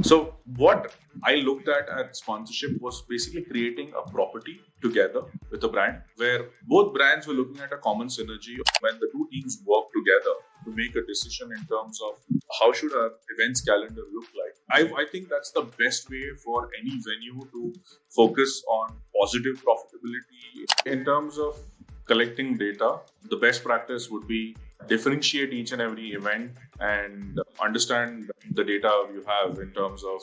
So what I looked at sponsorship was basically creating a property together with a brand where both brands were looking at a common synergy when the two teams work together to make a decision in terms of how should our events calendar look like. I think that's the best way for any venue to focus on positive profitability. In terms of collecting data, the best practice would be differentiate each and every event and understand the data you have in terms of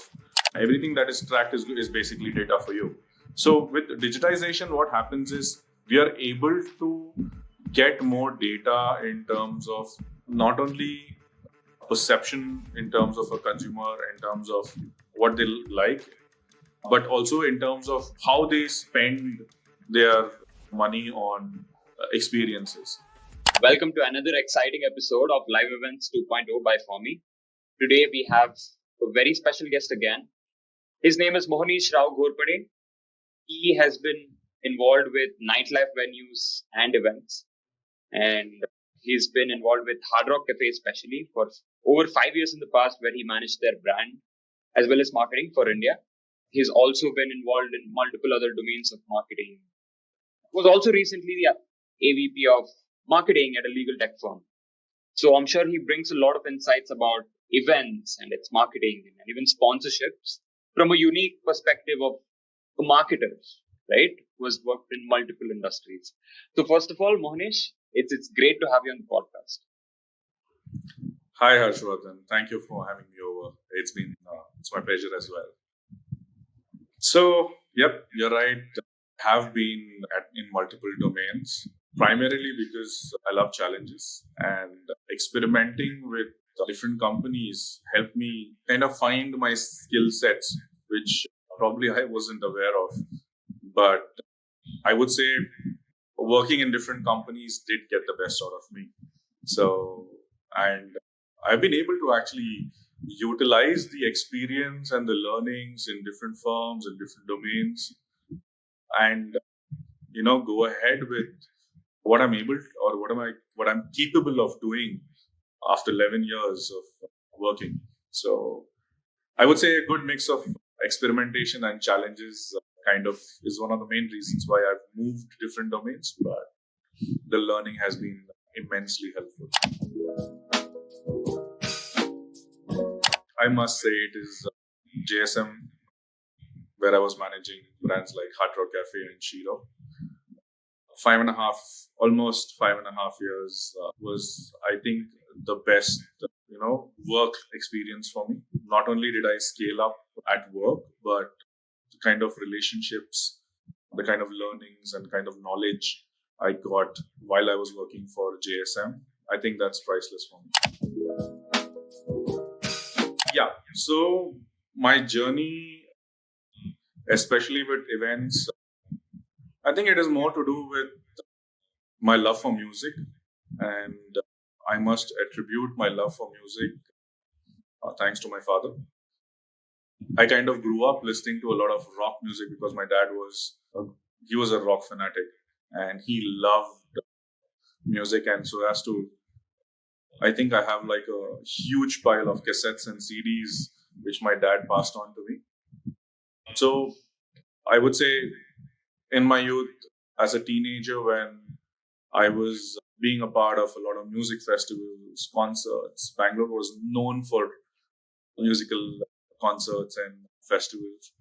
everything that is tracked is basically data for you. So with digitization, what happens is we are able to get more data in terms of not only perception in terms of a consumer, in terms of what they like, but also in terms of how they spend their money on experiences. Welcome to another exciting episode of Live Events 2.0 by FOMI. Today we have a very special guest again. His name is Mohanish Ghorpade. He has been involved with nightlife venues and events, and he's been involved with Hard Rock Cafe especially for over 5 years in the past, where he managed their brand as well as marketing for India. He's also been involved in multiple other domains of marketing. Was also recently the AVP of marketing at a legal tech firm. So I'm sure he brings a lot of insights about events and its marketing and even sponsorships from a unique perspective of a marketer, right? Who has worked in multiple industries. So first of all, Mohanish, it's great to have you on the podcast. Hi, Harshvardhan. Thank you for having me over. It's my pleasure as well. So, yep, you're right. Have been in multiple domains, primarily because I love challenges and experimenting with different companies helped me kind of find my skill sets, which probably I wasn't aware of. But I would say working in different companies did get the best out of me. So, and I've been able to actually utilize the experience and the learnings in different firms and different domains and go ahead with what I'm able or what I'm capable of doing after 11 years of working. So I would say a good mix of experimentation and challenges kind of is one of the main reasons why I've moved different domains, but the learning has been immensely helpful. I must say it is JSM, where I was managing brands like Hard Rock Cafe and Shiro. 5.5 years was, I think, the best, work experience for me. Not only did I scale up at work, but the kind of relationships, the kind of learnings and kind of knowledge I got while I was working for JSM, I think that's priceless for me. Yeah. So my journey, especially with events, I think it is more to do with my love for music, and I must attribute my love for music thanks to my father. I kind of grew up listening to a lot of rock music because my dad he was a rock fanatic and he loved music, and so as to I think I have like a huge pile of cassettes and CDs which my dad passed on to me. So I would say in my youth, as a teenager, when I was being a part of a lot of music festivals, concerts. Bangalore was known for musical concerts and festivals.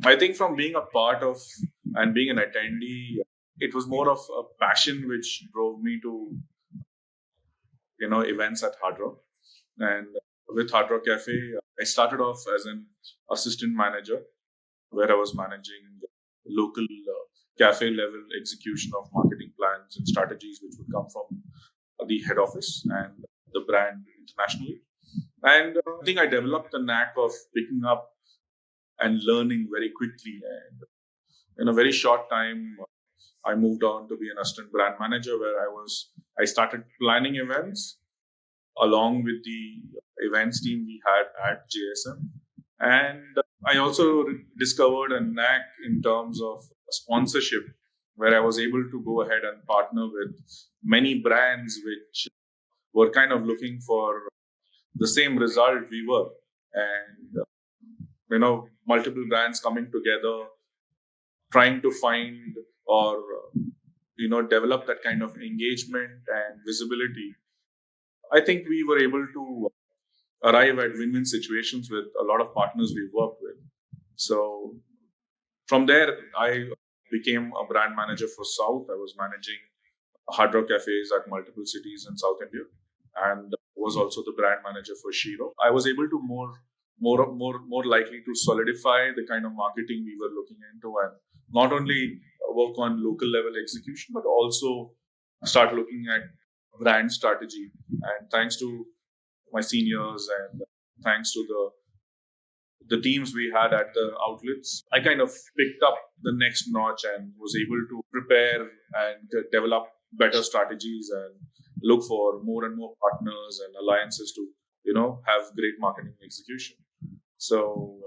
I think from being a part of and being an attendee, it was more of a passion which drove me to, events at Hard Rock. And with Hard Rock Cafe, I started off as an assistant manager where I was managing local cafe level execution of marketing plans and strategies which would come from the head office and the brand internationally. And I think I developed the knack of picking up and learning very quickly. And in a very short time, I moved on to be an assistant brand manager where I started planning events along with the events team we had at JSM. And I also discovered a knack in terms of sponsorship, where I was able to go ahead and partner with many brands which were kind of looking for the same result we were. and multiple brands coming together, trying to find or develop that kind of engagement and visibility. I think we were able to arrive at win-win situations with a lot of partners we've worked with. So from there, I became a brand manager for South. I was managing Hard Rock cafes at multiple cities in South India, and was also the brand manager for Shiro. I was able to more likely to solidify the kind of marketing we were looking into, and not only work on local level execution, but also start looking at brand strategy. And thanks to my seniors and thanks to the teams we had at the outlets, I kind of picked up the next notch and was able to prepare and develop better strategies and look for more and more partners and alliances to, have great marketing execution. So,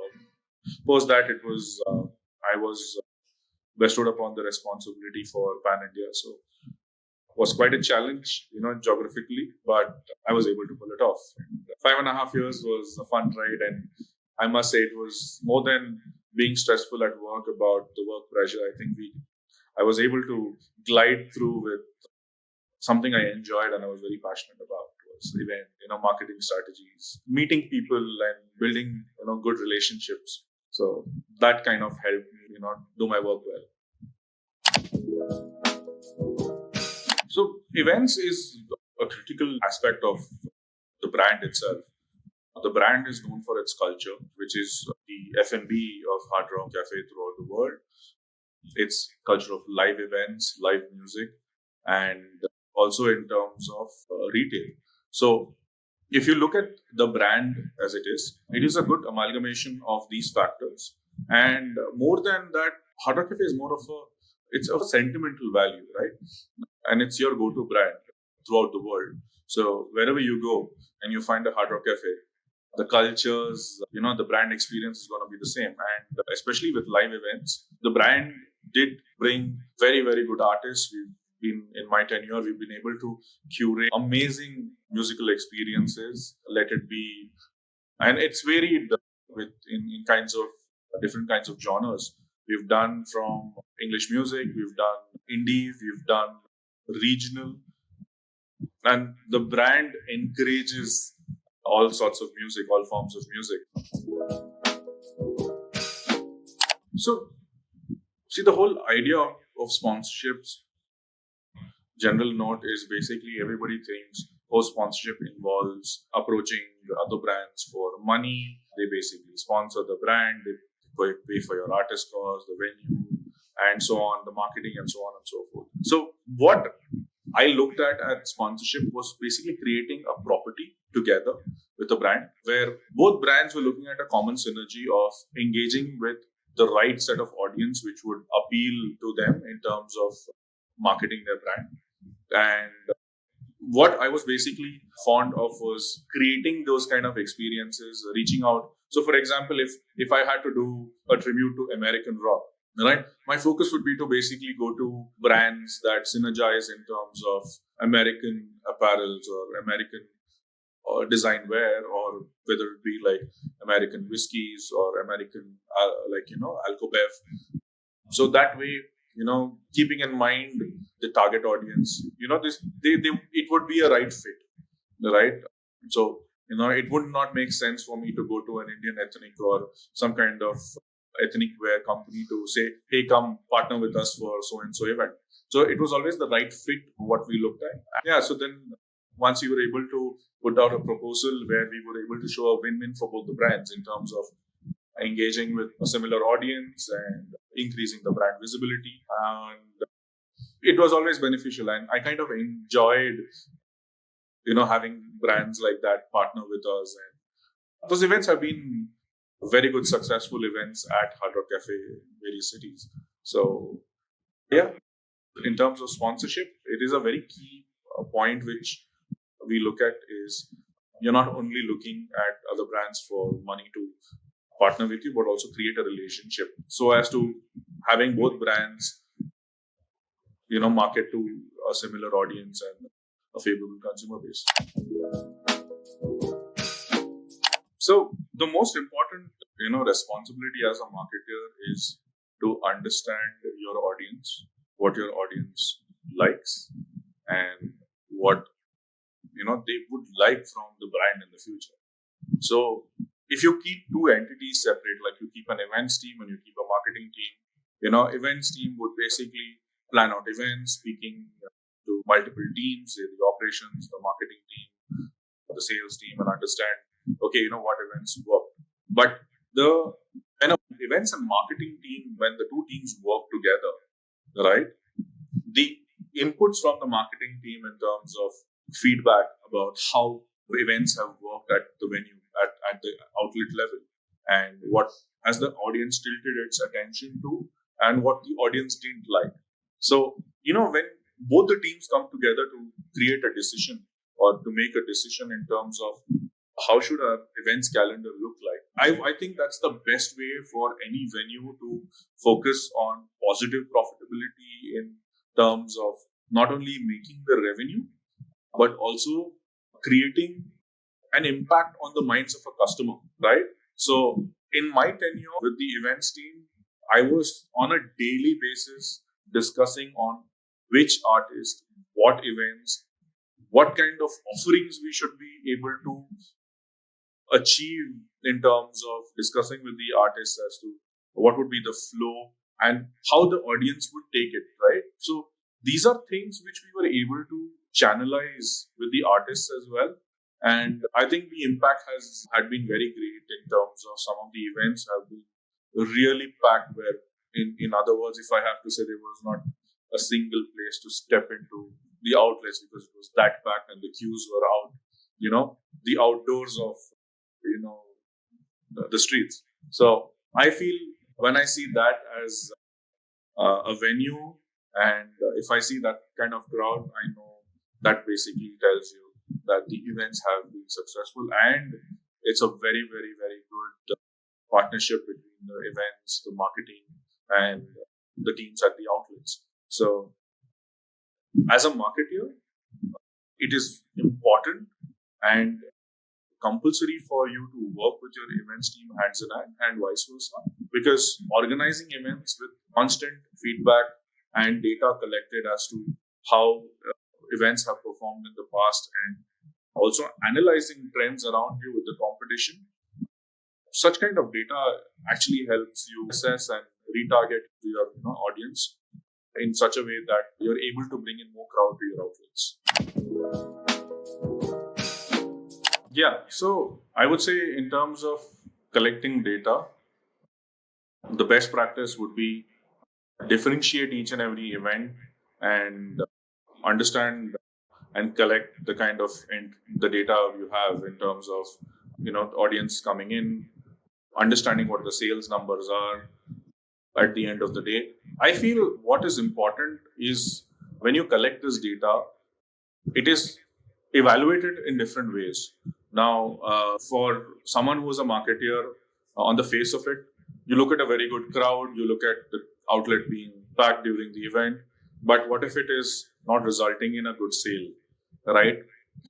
post that, I was bestowed upon the responsibility for Pan India. So, was quite a challenge, geographically, but I was able to pull it off. And 5.5 years was a fun ride, and I must say it was more than being stressful at work about the work pressure. I think I was able to glide through with something I enjoyed and I was very passionate about was event, marketing strategies, meeting people and building, good relationships. So that kind of helped me, do my work well. So events is a critical aspect of the brand itself. The brand is known for its culture, which is the F&B of Hard Rock Cafe throughout the world. Its culture of live events, live music, and also in terms of retail. So if you look at the brand as it is a good amalgamation of these factors. And more than that, Hard Rock Cafe is more of it's a sentimental value, right? And it's your go-to brand throughout the world. So wherever you go and you find a Hard Rock Cafe, the cultures, the brand experience is going to be the same. And especially with live events, the brand did bring very, very good artists. We've been, in my tenure, we've been able to curate amazing musical experiences, let it be. And it's varied in kinds of different kinds of genres. We've done from English music, we've done indie, we've done regional, and the brand encourages all sorts of music, all forms of music. So, see, the whole idea of sponsorships, general note is basically everybody thinks, oh, sponsorship involves approaching the other brands for money. They basically sponsor the brand, they pay for your artist costs, the venue, and so on, the marketing, and so on and so forth. So, what I looked at sponsorship was basically creating a property together with a brand where both brands were looking at a common synergy of engaging with the right set of audience which would appeal to them in terms of marketing their brand. And what I was basically fond of was creating those kind of experiences, reaching out. So, for example, if I had to do a tribute to American rock, right, my focus would be to basically go to brands that synergize in terms of American apparels or American design wear, or whether it be like American whiskeys or American Alcobev. So that way, keeping in mind the target audience, this they it would be a right fit, right? So it would not make sense for me to go to an Indian ethnic or some kind of ethnic wear company to say, hey, come partner with us for so and so event. So it was always the right fit what we looked at. Yeah. So then once we were able to put out a proposal where we were able to show a win-win for both the brands in terms of engaging with a similar audience and increasing the brand visibility. And it was always beneficial. And I kind of enjoyed, having brands like that partner with us. And those events have been very good, successful events at Hard Rock Cafe in various cities. So, yeah, in terms of sponsorship, it is a very key point which we look at is you're not only looking at other brands for money to partner with you, but also create a relationship so as to having both brands, market to a similar audience and a favorable consumer base. So the most important, responsibility as a marketer is to understand your audience, what your audience likes, and what they would like from the brand in the future. So if you keep two entities separate, like you keep an events team and you keep a marketing team, events team would basically plan out events, speaking to multiple teams, say the operations, the marketing team, the sales team, and understand, okay, what events work. But the events and marketing team, when the two teams work together, right? The inputs from the marketing team in terms of feedback about how events have worked at the venue, at the outlet level, and what has the audience tilted its attention to, and what the audience didn't like. So, when both the teams come together to create a decision or to make a decision in terms of how should our events calendar look like, I think that's the best way for any venue to focus on positive profitability in terms of not only making the revenue, but also creating an impact on the minds of a customer, right? So, in my tenure with the events team, I was on a daily basis discussing on which artist, what events, what kind of offerings we should be able to achieve in terms of discussing with the artists as to what would be the flow and how the audience would take it, right? So these are things which we were able to channelize with the artists as well. And I think the impact has had been very great in terms of some of the events have been really packed where in other words, if I have to say, there was not a single place to step into the outlets because it was that packed and the queues were out, the outdoors of you know the streets. So I feel when I see that as a venue, and if I see that kind of crowd, I know that basically tells you that the events have been successful, and it's a very, very, very good partnership between the events, the marketing, and the teams at the outlets. So as a marketer, it is important and compulsory for you to work with your events team hands in hand and vice versa, because organizing events with constant feedback and data collected as to how events have performed in the past, and also analyzing trends around you with the competition, such kind of data actually helps you assess and retarget your audience in such a way that you're able to bring in more crowd to your outlets. Yeah, so I would say in terms of collecting data, the best practice would be differentiate each and every event and understand and collect the kind of the data you have in terms of audience coming in, understanding what the sales numbers are at the end of the day. I feel what is important is when you collect this data, it is evaluated in different ways. Now, for someone who is a marketeer, on the face of it, you look at a very good crowd, you look at the outlet being packed during the event, but what if it is not resulting in a good sale, right?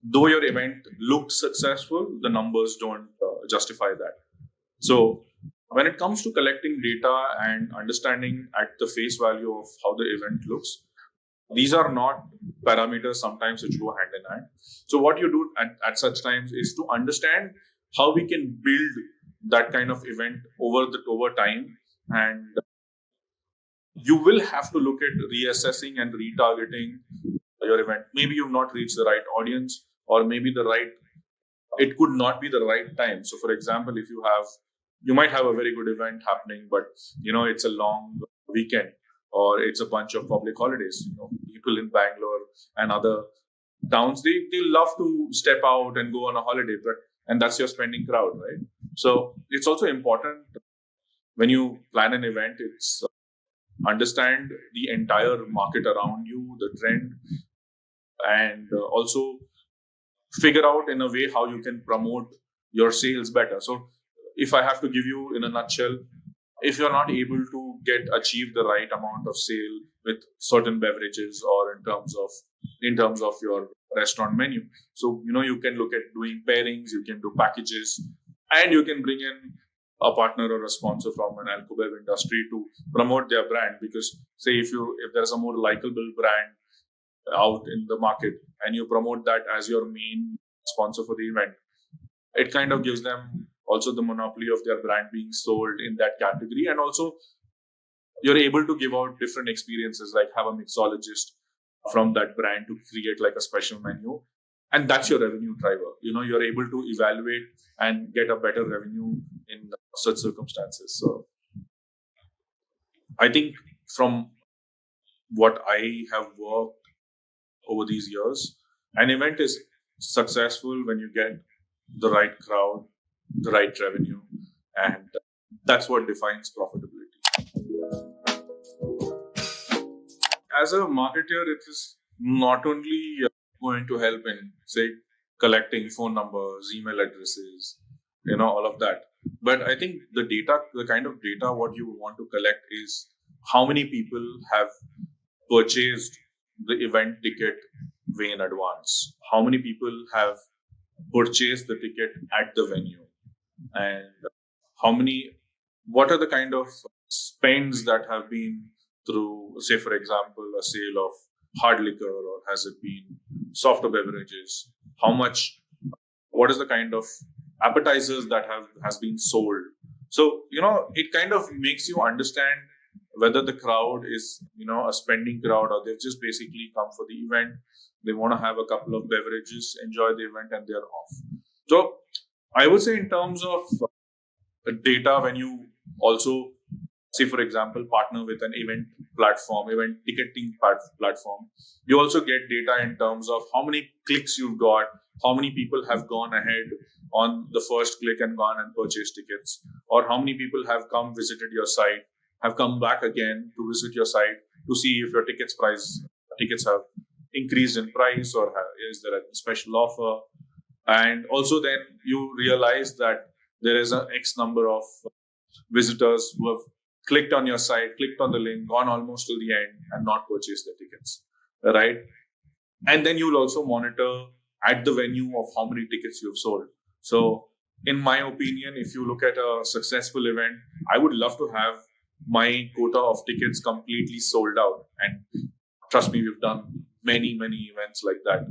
Though your event looked successful, the numbers don't justify that. So, when it comes to collecting data and understanding at the face value of how the event looks, these are not parameters sometimes which go hand in hand. So what you do at such times is to understand how we can build that kind of event over time, and you will have to look at reassessing and retargeting your event. Maybe you've not reached the right audience, or maybe it could not be the right time. So for example, if you might have a very good event happening, but it's a long weekend or it's a bunch of public holidays. People in Bangalore and other towns, they love to step out and go on a holiday, and that's your spending crowd, right? So it's also important when you plan an event, it's understand the entire market around you, the trend, and also figure out in a way how you can promote your sales better. So if I have to give you in a nutshell, if you're not able to achieve the right amount of sale with certain beverages or in terms of your restaurant menu, so you can look at doing pairings, you can do packages, And you can bring in a partner or a sponsor from an alcohol industry to promote their brand. Because say if there's a more likable brand out in the market and you promote that as your main sponsor for the event, it kind of gives them also the monopoly of their brand being sold in that category. And also you're able to give out different experiences, like have a mixologist from that brand to create like a special menu, and that's your revenue driver. You're able to evaluate and get a better revenue in such circumstances. So I think from what I have worked over these years, an event is successful when you get the right crowd, the right revenue, and that's what defines profitability. As a marketer, it is not only going to help in, say, collecting phone numbers, email addresses, all of that. But I think the kind of data what you want to collect is how many people have purchased the event ticket way in advance, how many people have purchased the ticket at the venue, and how many, what are the kind of spends that have been through, say, for example, a sale of hard liquor, or has it been softer beverages? How much? What is the kind of appetizers that has been sold? So it kind of makes you understand whether the crowd is a spending crowd, or they've just basically come for the event. They want to have a couple of beverages, enjoy the event, and they're off. So I would say in terms of data, when you also, say for example, partner with an event ticketing platform, you also get data in terms of how many clicks you've got, how many people have gone ahead on the first click and gone and purchased tickets, or how many people have visited your site, have come back again to visit your site to see if your tickets have increased in price, or is there a special offer. And also then you realize that there is an X number of visitors who have clicked on your site, clicked on the link, gone almost to the end and not purchased the tickets, right? And then you'll also monitor at the venue of how many tickets you've sold. So in my opinion, if you look at a successful event, I would love to have my quota of tickets completely sold out. And trust me, we've done many, many events like that,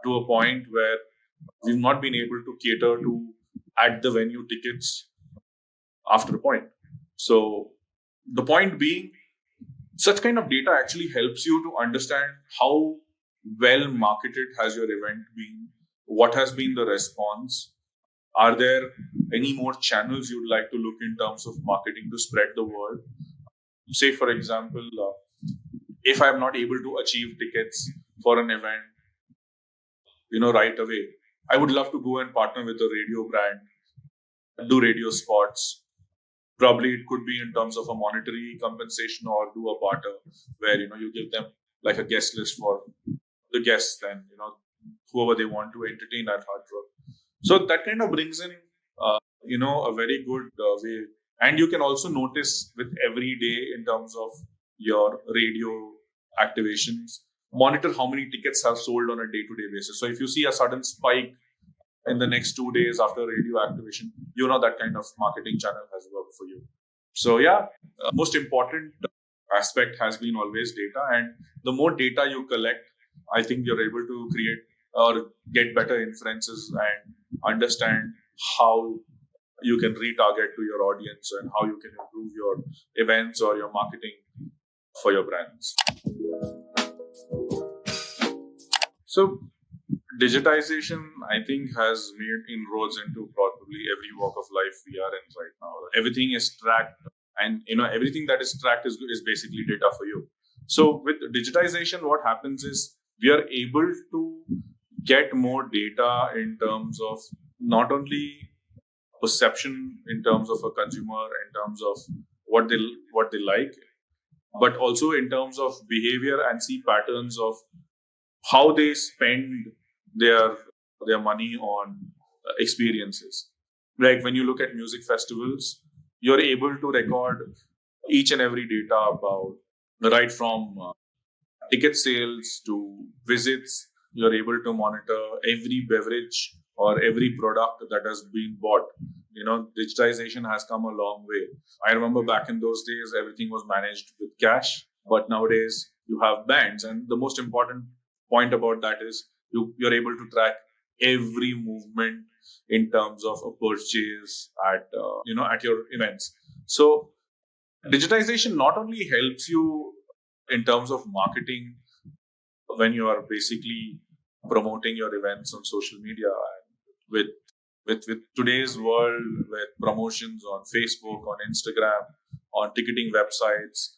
to a point where we've not been able to cater to at the venue tickets after a point. So the point being, such kind of data actually helps you to understand how well marketed has your event been, what has been the response, are there any more channels you'd like to look in terms of marketing to spread the word. Say for example, if I'm not able to achieve tickets for an event right away, I would love to go and partner with a radio brand, do radio spots. Probably it could be in terms of a monetary compensation, or do a barter where you give them like a guest list for the guests, and whoever they want to entertain at Hard Rock. So that kind of brings in a very good way. And you can also notice with every day in terms of your radio activations, monitor how many tickets have sold on a day-to-day basis. So if you see a sudden spike in the next 2 days after radio activation, that kind of marketing channel has worked for you. So yeah, most important aspect has been always data. And the more data you collect, I think you're able to create or get better inferences and understand how you can retarget to your audience and how you can improve your events or your marketing for your brands. So digitization, I think, has made inroads into probably every walk of life we are in right now. Everything is tracked, and everything that is tracked is basically data for you. So with digitization, what happens is we are able to get more data in terms of not only perception in terms of a consumer, in terms of what they like, but also in terms of behavior, and see patterns of how they spend their money on experiences. Like when you look at music festivals, you're able to record each and every data about, right from ticket sales to visits. You're able to monitor every beverage or every product that has been bought digitization has come a long way. I remember back in those days, everything was managed with cash, but nowadays you have bands. And the most important point about that is you're able to track every movement in terms of a purchase at your events. So digitization not only helps you in terms of marketing when you are basically promoting your events on social media, and with today's world, with promotions on Facebook, on Instagram, on ticketing websites,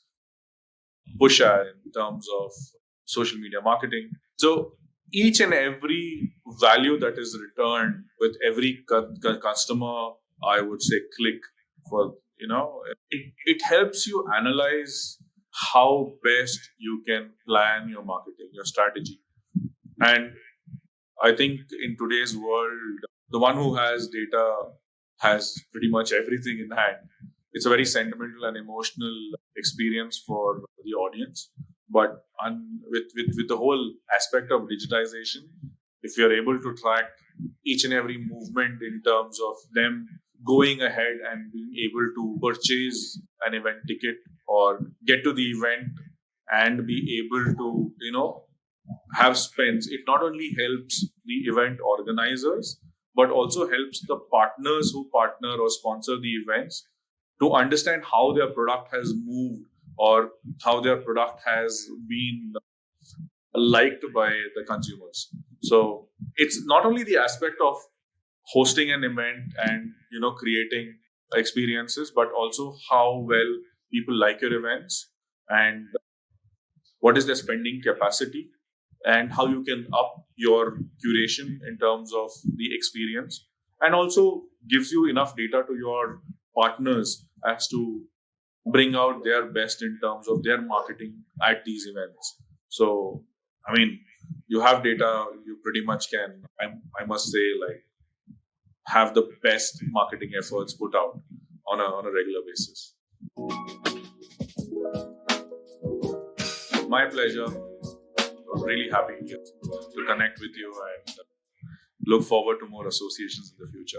push ad in terms of social media marketing. So each and every value that is returned with every customer, I would say, click for, it helps you analyze how best you can plan your marketing, your strategy. And I think in today's world, the one who has data has pretty much everything in hand. It's a very sentimental and emotional experience for the audience. But with the whole aspect of digitization, if you're able to track each and every movement in terms of them going ahead and being able to purchase an event ticket or get to the event and be able to, have spends, it not only helps the event organizers, but also helps the partners who partner or sponsor the events to understand how their product has moved or how their product has been liked by the consumers. So it's not only the aspect of hosting an event and creating experiences, but also how well people like your events and what is their spending capacity and how you can up your curation in terms of the experience, and also gives you enough data to your partners as to bring out their best in terms of their marketing at these events. So I mean, you have data, you pretty much can, I must say, like, have the best marketing efforts put out on a regular basis. My pleasure. I'm really happy to connect with you and look forward to more associations in the future.